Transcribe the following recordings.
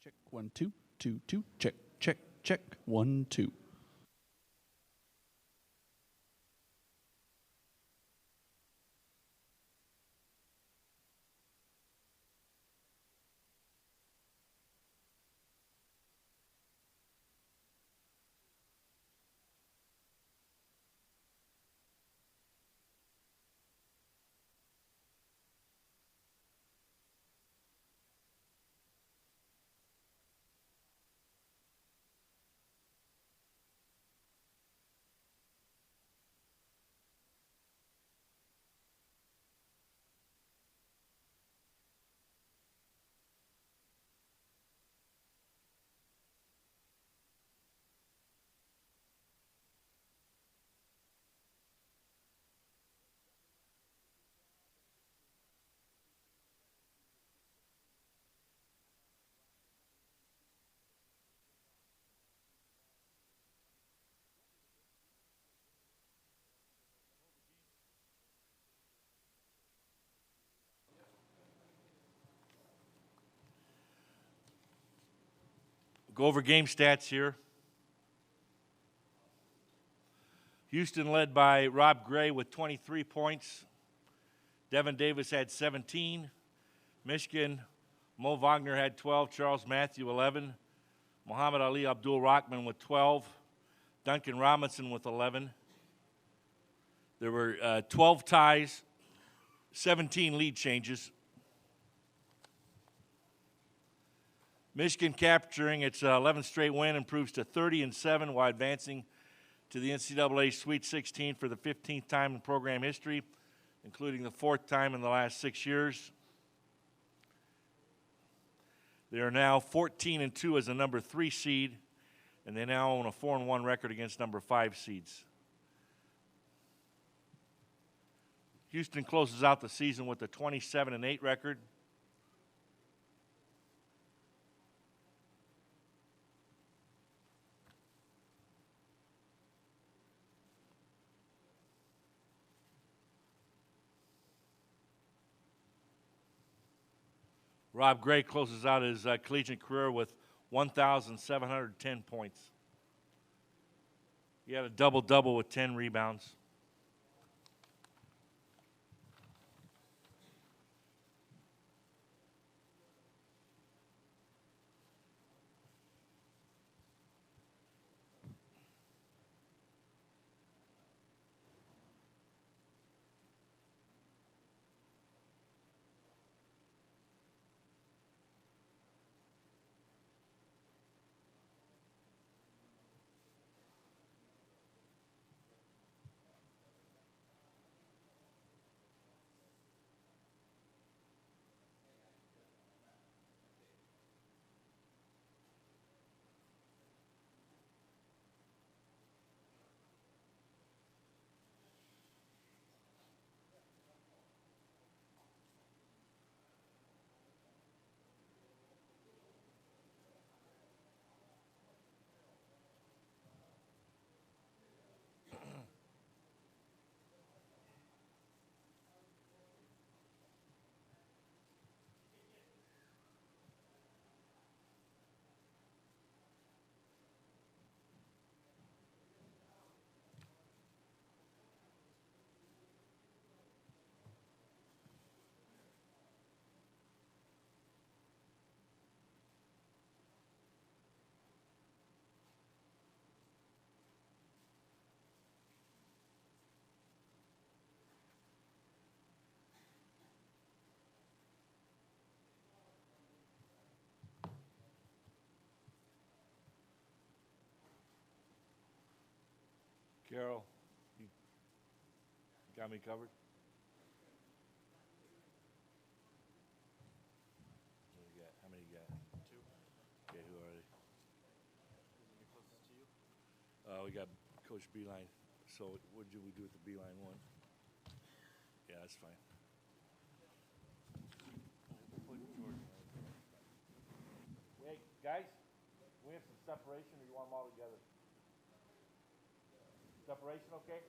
Check 1 2 2 2. Check check check 1 2. Go over game stats here. Houston led by Rob Gray with 23 points. Devin Davis had 17. Michigan, Mo Wagner had 12. Charles Matthew, 11. Muhammad Ali Abdul-Rahman with 12. Duncan Robinson with 11. There were 12 ties, 17 lead changes. Michigan capturing its 11th straight win improves to 30-7 while advancing to the NCAA Sweet 16 for the 15th time in program history, including the 4th time in the last 6 years. They are now 14-2 as a number 3 seed, and they now own a 4-1 record against number 5 seeds. Houston closes out the season with a 27-8 record. Rob Gray closes out his collegiate career with 1,710 points. He had a double-double with 10 rebounds. Carol, you got me covered? What do you got? How many you got? 2. Okay, who are they? Who's the closest to you? We got Coach Beeline. So what did we do with the Beeline one? Yeah, that's fine. Wait, guys, we have some separation, or you want them all together? Separation, okay?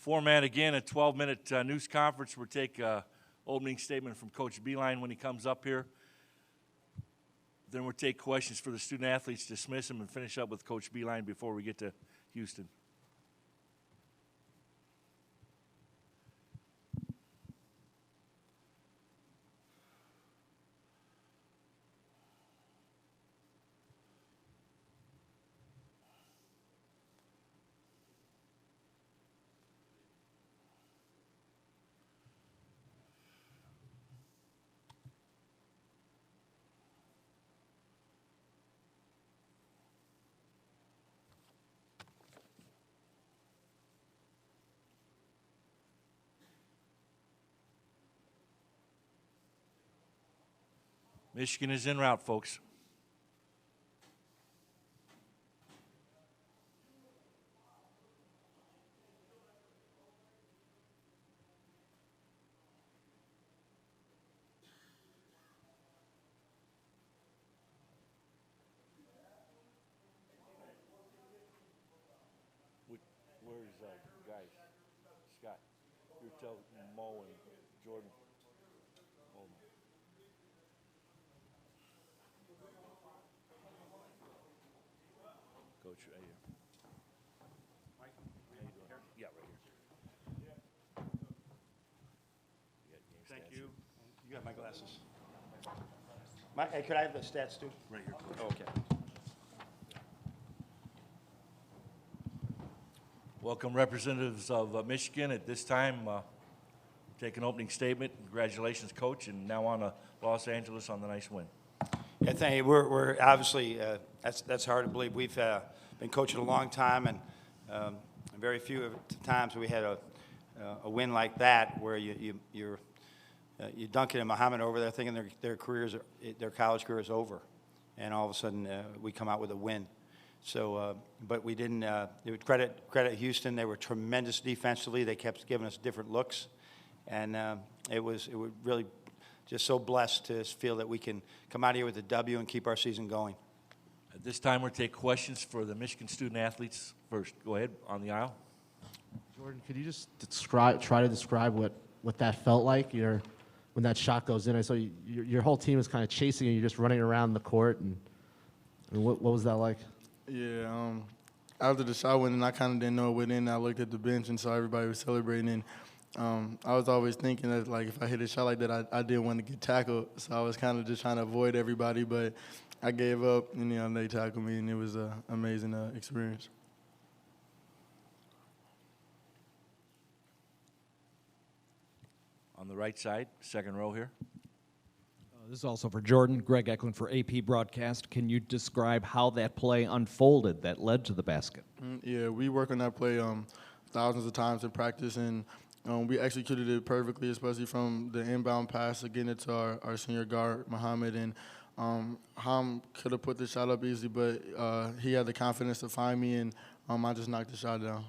Format again, a 12-minute news conference. We'll take opening statement from Coach Beeline when he comes up here. Then we'll take questions for the student athletes, dismiss them, and finish up with Coach Beeline before we get to Houston. Michigan is en route, folks. Where's guys? Scott, you tell Mo and Jordan. Coach, right here. Mike, yeah, right here. Thank you. You got my glasses. Hey, could I have the stats too? Right here. Okay. Welcome, representatives of Michigan. At this time, take an opening statement. Congratulations, Coach, and now on to Los Angeles on the nice win. Yeah, thank you. We're obviously, that's hard to believe. We've been coaching a long time, and very few times we had a win like that where you're Duncan and Muhammad over there thinking their college career is over, and all of a sudden we come out with a win. So, but we didn't. It would credit Houston. They were tremendous defensively. They kept giving us different looks, and it was really just so blessed to feel that we can come out here with a W and keep our season going. At this time, we'll take questions for the Michigan student athletes first. Go ahead, on the aisle. Jordan, could you just try to describe what that felt like? When that shot goes in, I saw your whole team is kind of chasing you. You're just running around the court, and what was that like? Yeah, after the shot went in, I kind of didn't know it went in. I looked at the bench and saw everybody was celebrating. And I was always thinking that, like, if I hit a shot like that, I didn't want to get tackled. So I was kind of just trying to avoid everybody. But I gave up, and they tackled me, and it was an amazing experience. On the right side, second row here. This is also for Jordan. Greg Eklund for AP Broadcast. Can you describe how that play unfolded that led to the basket? Yeah, we work on that play thousands of times in practice, and we executed it perfectly, especially from the inbound pass, getting it to our senior guard, Muhammad. And Ham could have put the shot up easy, but he had the confidence to find me, and I just knocked the shot down.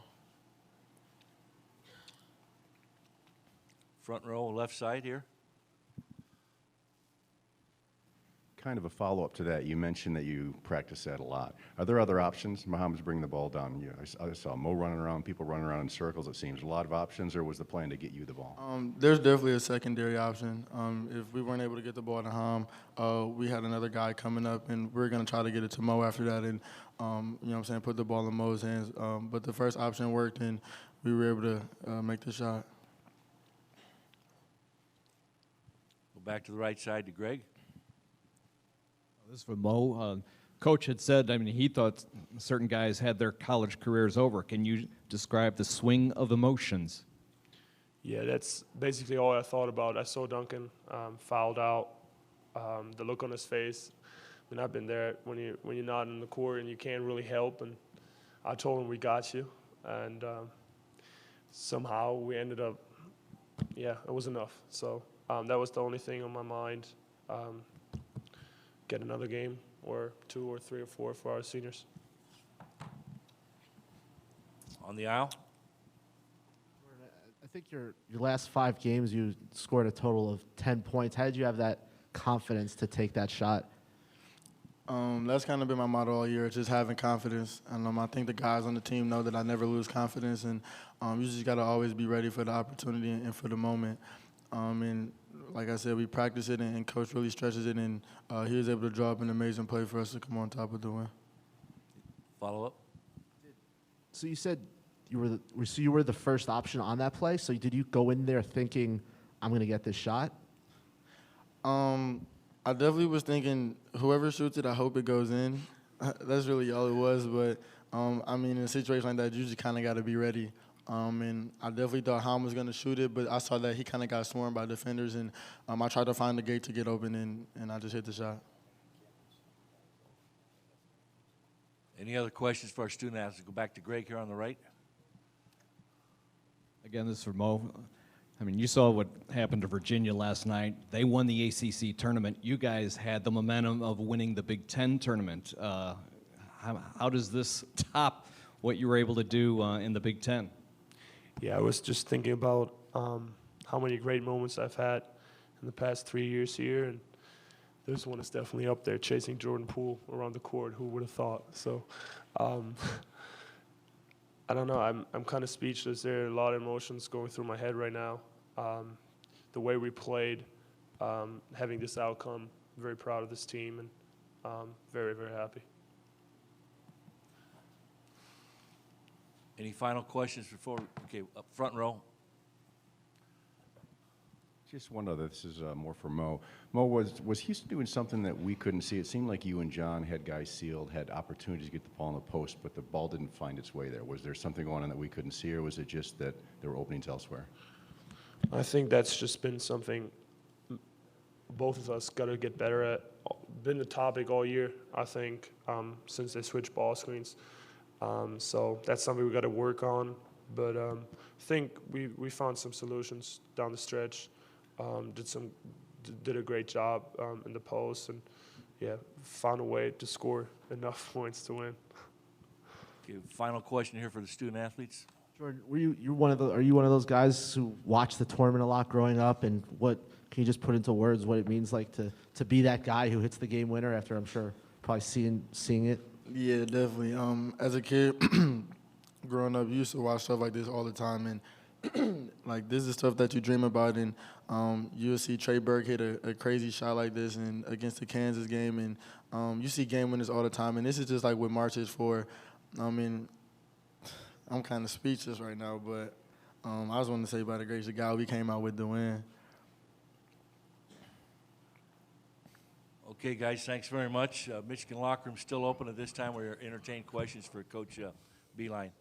Front row, left side here. Kind of a follow-up to that, you mentioned that you practice that a lot. Are there other options? Muhammad's bringing the ball down. I saw Mo running around, people running around in circles, it seems. A lot of options, or was the plan to get you the ball? There's definitely a secondary option. If we weren't able to get the ball to Ham, we had another guy coming up, and we're going to try to get it to Mo after that and, put the ball in Mo's hands. But the first option worked, and we were able to make the shot. Go back to the right side to Greg. This is for Mo. Coach had said, he thought certain guys had their college careers over. Can you describe the swing of emotions? Yeah, that's basically all I thought about. I saw Duncan fouled out, the look on his face. I've been there when you're not in the court and you can't really help. And I told him we got you, and somehow we ended up. Yeah, it was enough. So that was the only thing on my mind. Get another game or 2 or 3 or 4 for our seniors. On the aisle. I think your last 5 games, you scored a total of 10 points. How did you have that confidence to take that shot? That's kind of been my motto all year, just having confidence. And I think the guys on the team know that I never lose confidence, and you just got to always be ready for the opportunity and for the moment. And like I said, we practice it, and Coach really stretches it, and he was able to draw up an amazing play for us to come on top of the win. Follow up? So you said you were the first option on that play. So did you go in there thinking, I'm going to get this shot? I definitely was thinking, whoever shoots it, I hope it goes in. That's really all it was. But, I mean, in a situation like that, you just kind of got to be ready. And I definitely thought Ham was going to shoot it, but I saw that he kind of got swarmed by defenders, and I tried to find the gate to get open, and I just hit the shot. Any other questions for our student athletes? Go back to Greg here on the right. Again, this is for Mo. I mean, you saw what happened to Virginia last night. They won the ACC tournament. You guys had the momentum of winning the Big Ten tournament. How does this top what you were able to do in the Big Ten? Yeah, I was just thinking about how many great moments I've had in the past 3 years here, and this one is definitely up there, chasing Jordan Poole around the court. Who would have thought? So, I don't know. I'm kind of speechless. There are a lot of emotions going through my head right now. The way we played, having this outcome, very proud of this team, and very, very happy. Any final questions before? Okay, up front row. Just one other. This is more for Mo. Mo, was Houston doing something that we couldn't see? It seemed like you and John had guys sealed, had opportunities to get the ball in the post, but the ball didn't find its way there. Was there something going on that we couldn't see, or was it just that there were openings elsewhere? I think that's just been something both of us got to get better at. Been the topic all year, I think, since they switched ball screens. So that's something we got to work on. But I think we found some solutions down the stretch. Did a great job in the post, and yeah, found a way to score enough points to win. Okay, final question here for the student athletes. Jordan, are you one of those guys who watched the tournament a lot growing up, and what can you just put into words what it means like to be that guy who hits the game winner after, I'm sure, probably seeing it? Yeah, definitely. As a kid, growing up, you used to watch stuff like this all the time, and like this is stuff that you dream about, and you'll see Trey Burke hit a crazy shot like this and against the Kansas game, and you see game winners all the time, and this is just like what March is for. I mean, I'm kind of speechless right now, but I just wanted to say by the grace of God, we came out with the win. Okay, guys, thanks very much. Michigan locker room still open at this time. We're entertain questions for Coach Beeline.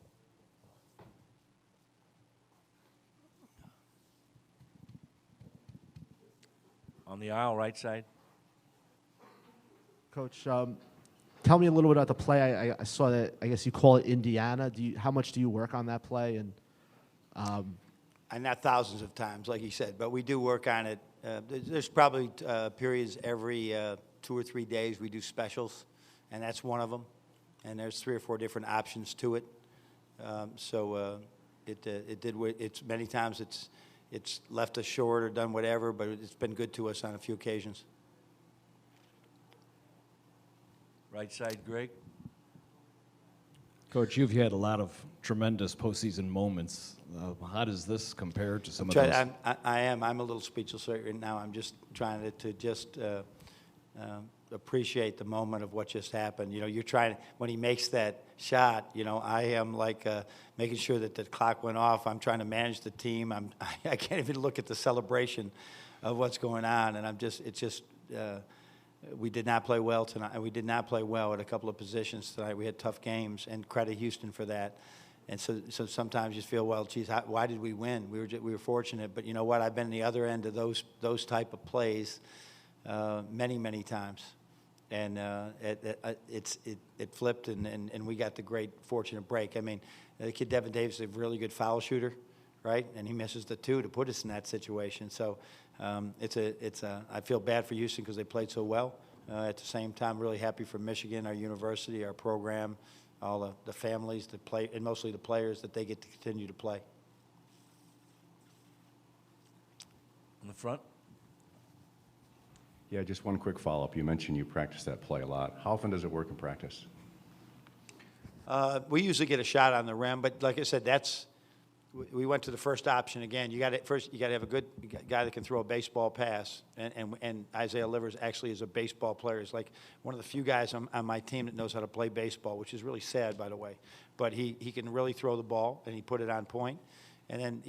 On the aisle, right side. Coach, tell me a little bit about the play. I saw that, I guess you call it Indiana. How much do you work on that play? And not thousands of times, like you said, but we do work on it. There's probably periods every 2 or 3 days we do specials, and that's one of them. And there's 3 or 4 different options to it. It's many times it's left us short or done whatever, but it's been good to us on a few occasions. Right side, Greg. Coach, you've had a lot of tremendous postseason moments. How does this compare to some of those? I'm a little speechless right now. I'm just trying to appreciate the moment of what just happened. You know, you're trying, when he makes that shot, you know, I am like making sure that the clock went off. I'm trying to manage the team. I can't even look at the celebration of what's going on, and we did not play well tonight. We did not play well at a couple of positions tonight. We had tough games, and credit Houston for that. And so sometimes you feel, well, geez, why did we win? We were fortunate, but you know what? I've been the other end of those type of plays many times, and it flipped, and we got the great fortunate break. I mean, the kid Devin Davis is a really good foul shooter, right? And he misses the 2 to put us in that situation. So I feel bad for Houston because they played so well. At the same time, really happy for Michigan, our university, our program, all the families that play, and mostly the players, that they get to continue to play. In the front. Yeah, just one quick follow-up. You mentioned you practice that play a lot. How often does it work in practice? We usually get a shot on the rim, but like I said, we went to the first option again. You got to have a good guy that can throw a baseball pass, and Isaiah Livers actually is a baseball player. He's like one of the few guys on my team that knows how to play baseball, which is really sad, by the way. But he can really throw the ball, and he put it on point. And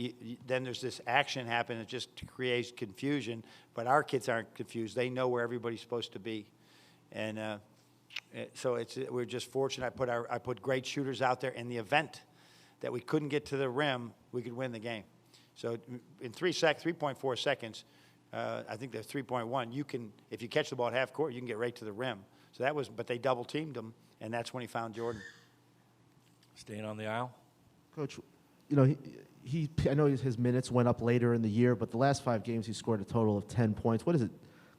then there's this action happening that just creates confusion. But our kids aren't confused. They know where everybody's supposed to be, and so we're just fortunate. I put great shooters out there. In the event that we couldn't get to the rim, we could win the game. So in 3.4 seconds, I think there's 3.1. You can, if you catch the ball at half court, you can get right to the rim. So that was, but they double teamed him, and that's when he found Jordan. Staying on the aisle. Coach, you know, I know his minutes went up later in the year, but the last 5 games he scored a total of 10 points. What does it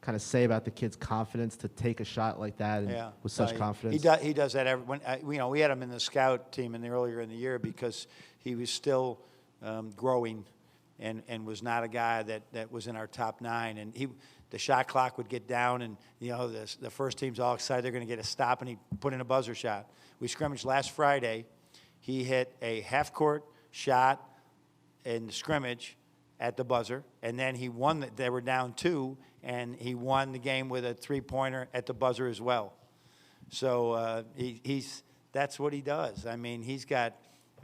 kind of say about the kid's confidence to take a shot like that and with such confidence? He does that we had him in the scout team earlier in the year because he was still growing and was not a guy that was in our top 9. And the shot clock would get down, and the first team's all excited they're going to get a stop, and he put in a buzzer shot. We scrimmaged last Friday. He hit a half-court shot in the scrimmage at the buzzer, and then he won. They were down 2, and he won the game with a 3-pointer at the buzzer as well. So that's what he does. I mean, he's got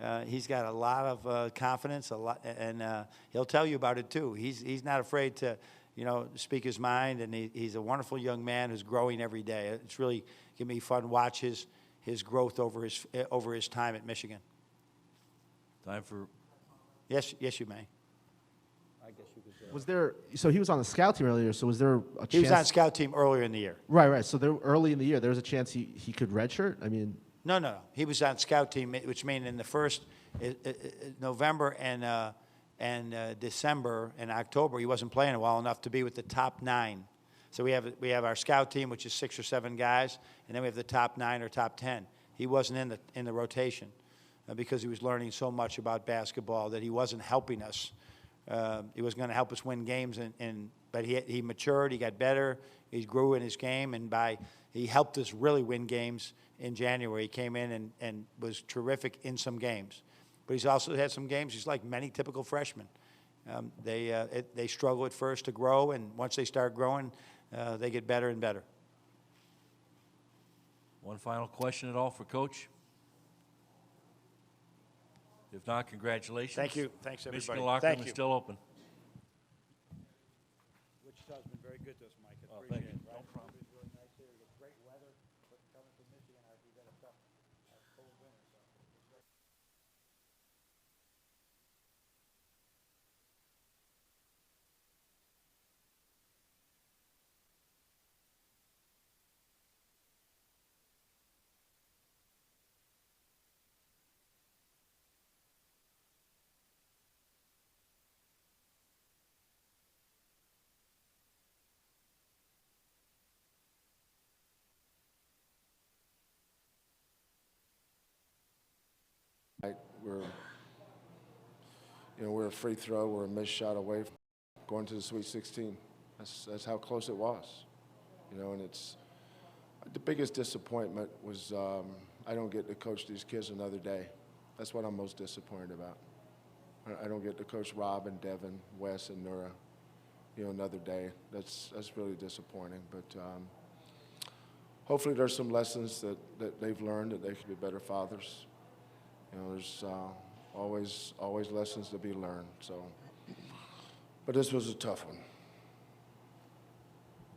a lot of confidence, and he'll tell you about it too. He's not afraid to speak his mind, and he's a wonderful young man who's growing every day. It's really gonna be fun to watch his growth over his time at Michigan. Time for. Yes, you may. I guess you could. Was there? So he was on the scout team earlier. So was there a chance? He was on the scout team earlier in the year. Right. So early in the year, there was a chance he could redshirt. I mean. No. He was on scout team, which means in the first November and December and October, he wasn't playing well enough to be with the top 9. So we have our scout team, which is 6 or 7 guys, and then we have the top 9 or top 10. He wasn't in the rotation because he was learning so much about basketball that he wasn't helping us. He was going to help us win games, but he matured, he got better, he grew in his game, and he helped us really win games in January. He came in and was terrific in some games. But he's also had some games, he's like many typical freshmen. They struggle at first to grow, and once they start growing, they get better and better. One final question at all for Coach? If not, congratulations. Thank you. Thanks, everybody. Michigan locker room is still open. Wichita's been very good to us, Mike. I Thank appreciate you. it. No problem. It's really nice here. We get great weather, but coming from Michigan, we've got a tough cold winter. So. We're a free throw, we're a missed shot away from going to the Sweet 16. That's how close it was, and it's the biggest disappointment was I don't get to coach these kids another day. That's what I'm most disappointed about. I don't get to coach Rob and Devin, Wes and Nura, another day. That's really disappointing, but hopefully there's some lessons that they've learned that they can be better fathers. There's always lessons to be learned. So, but this was a tough one.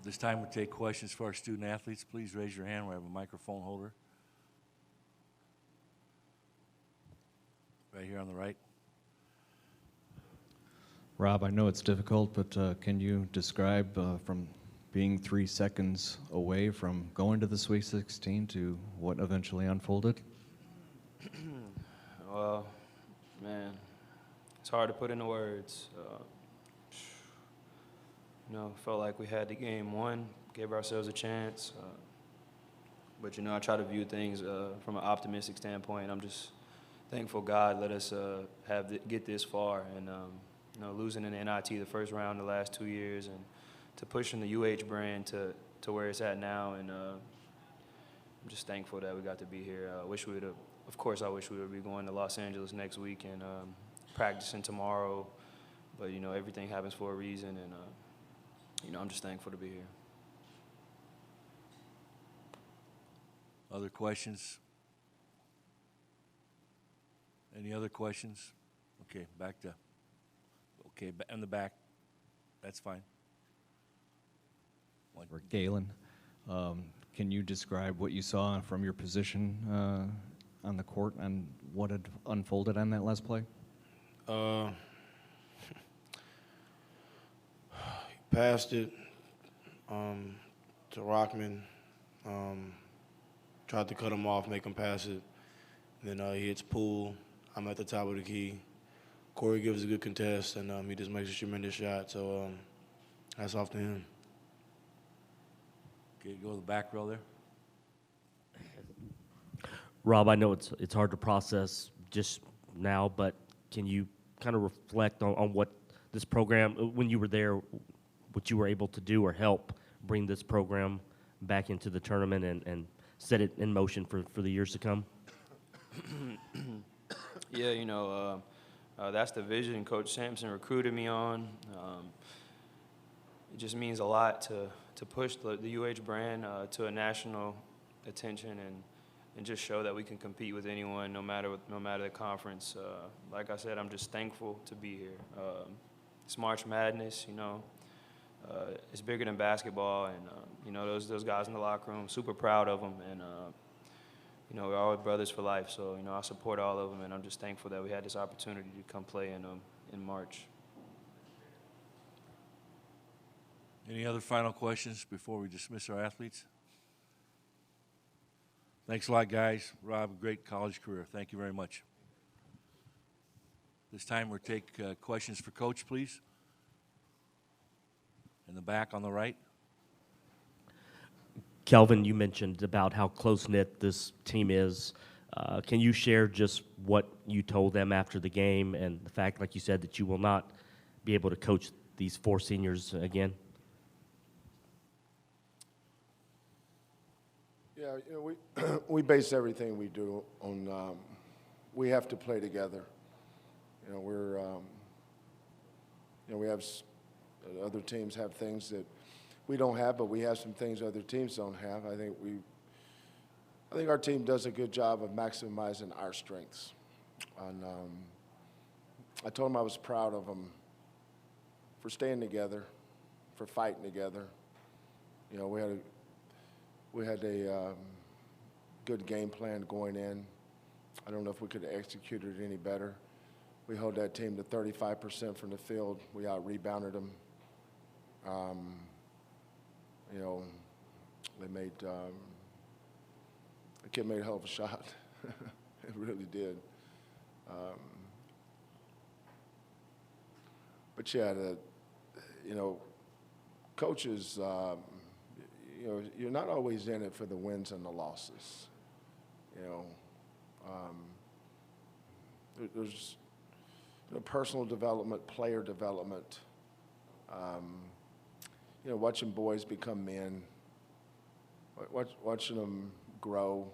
This time we take questions for our student athletes. Please raise your hand. We have a microphone holder. Right here on the right. Rob, I know it's difficult, but can you describe from being 3 seconds away from going to the Sweet 16 to what eventually unfolded? Well, man, it's hard to put into words. Felt like we had the game won, gave ourselves a chance. But I try to view things from an optimistic standpoint. I'm just thankful God let us get this far, and losing in the NIT the first round the last 2 years, and pushing the UH brand to where it's at now, and I'm just thankful that we got to be here. I wish we would have. Of course, I wish we would be going to Los Angeles next week and practicing tomorrow. But everything happens for a reason, and I'm just thankful to be here. Other questions? Any other questions? Okay, in the back. That's fine. For Galen, can you describe what you saw from your position on the court and what had unfolded on that last play? Passed it to Rockman. Tried to cut him off, make him pass it. Then he hits Poole. I'm at the top of the key. Corey gives a good contest, and he just makes a tremendous shot. So hats off to him. Okay, go to the back row there. Rob, I know it's hard to process just now, but can you kind of reflect on what this program, when you were there, what you were able to do or help bring this program back into the tournament and set it in motion for the years to come? Yeah, that's the vision Coach Sampson recruited me on. It just means a lot to push the UH brand to a national attention and just show that we can compete with anyone, no matter the conference. Like I said, I'm just thankful to be here. It's March Madness, it's bigger than basketball, and those guys in the locker room, super proud of them, and we're all brothers for life. So I support all of them, and I'm just thankful that we had this opportunity to come play in March. Any other final questions before we dismiss our athletes? Thanks a lot, guys. Rob, great college career. Thank you very much. This time we'll take questions for Coach, please. In the back on the right. Kelvin, you mentioned about how close-knit this team is. Can you share just what you told them after the game and the fact, like you said, that you will not be able to coach these four seniors again? Yeah, we base everything we do on we have to play together. We have other teams have things that we don't have, but we have some things other teams don't have. I think our team does a good job of maximizing our strengths. And I told them I was proud of them for staying together, for fighting together. We had a good game plan going in. I don't know if we could have executed it any better. We held that team to 35% from the field. We out-rebounded them. The kid made a hell of a shot. It really did. But yeah, coaches, you're not always in it for the wins and the losses. There's personal development, player development. Watching boys become men, watching them grow,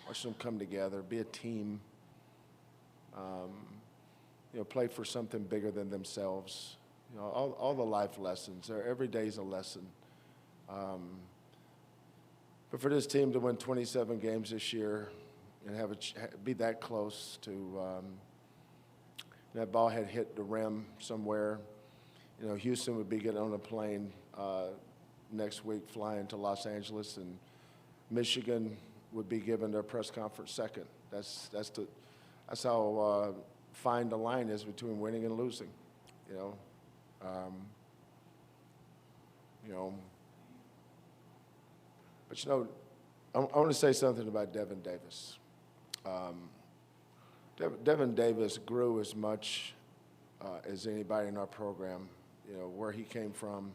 watching them come together, be a team, play for something bigger than themselves. All the life lessons. Every day's a lesson. But for this team to win 27 games this year and be that close to that ball had hit the rim somewhere. Houston would be getting on a plane next week flying to Los Angeles, and Michigan would be given their press conference second. That's how fine the line is between winning and losing. But I want to say something about Devin Davis. Devin Davis grew as much as anybody in our program. Where he came from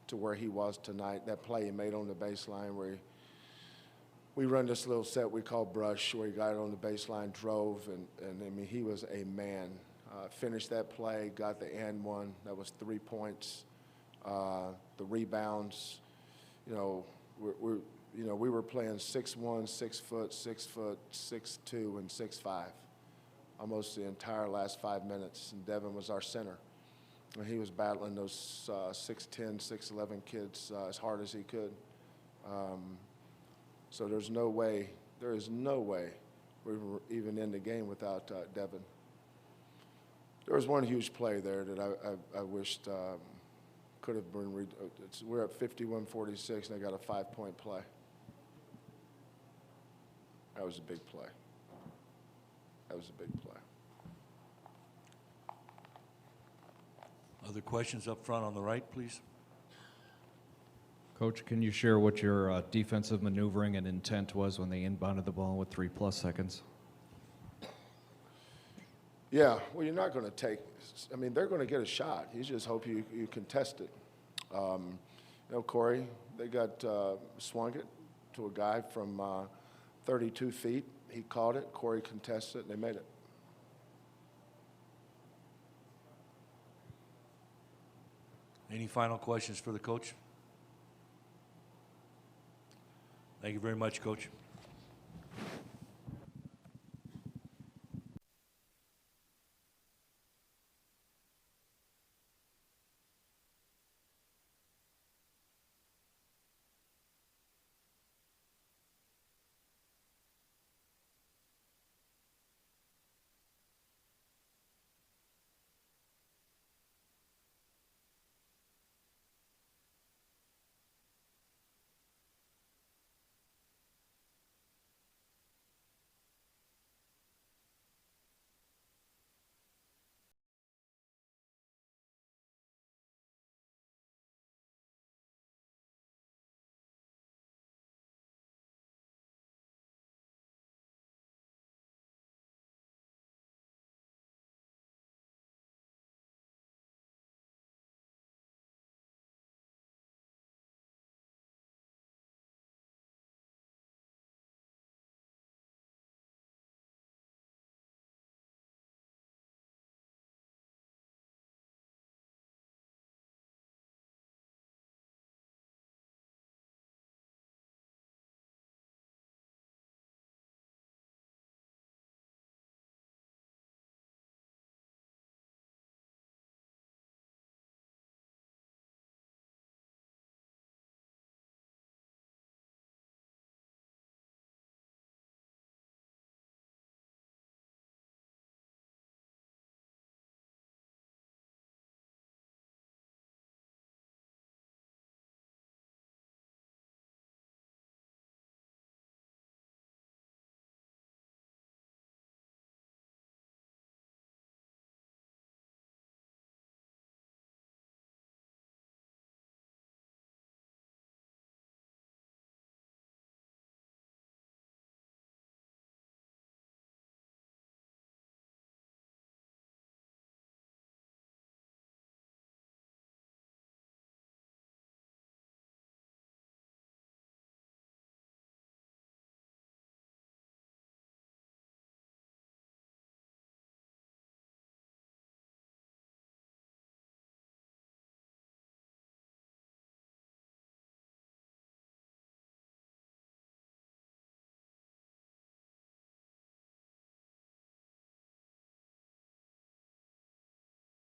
to where he was tonight. That play he made on the baseline where we run this little set we call brush, where he got on the baseline, drove, and I mean, he was a man finished that play, got the and one. That was 3 points. The rebounds, you know, we were playing 6'1", 6 foot, 6 foot, 6'2", and 6'5", almost the entire last 5 minutes. And Devin was our center, and he was battling those 6'10", 6'11" kids as hard as he could. So there is no way we were even in the game without Devin. There was one huge play there that I wished could have been. We're at 51-46, and they got a 5-point play. That was a big play. That was a big play. Other questions up front on the right, please? Coach, can you share what your defensive maneuvering and intent was when they inbounded the ball with 3+ seconds? Yeah, well, you're not going to take. I mean, they're going to get a shot. You just hope you contest it. You know, Corey, they got swung it to a guy from 32 feet. He caught it. Corey contested it, and they made it. Any final questions for the coach? Thank you very much, Coach.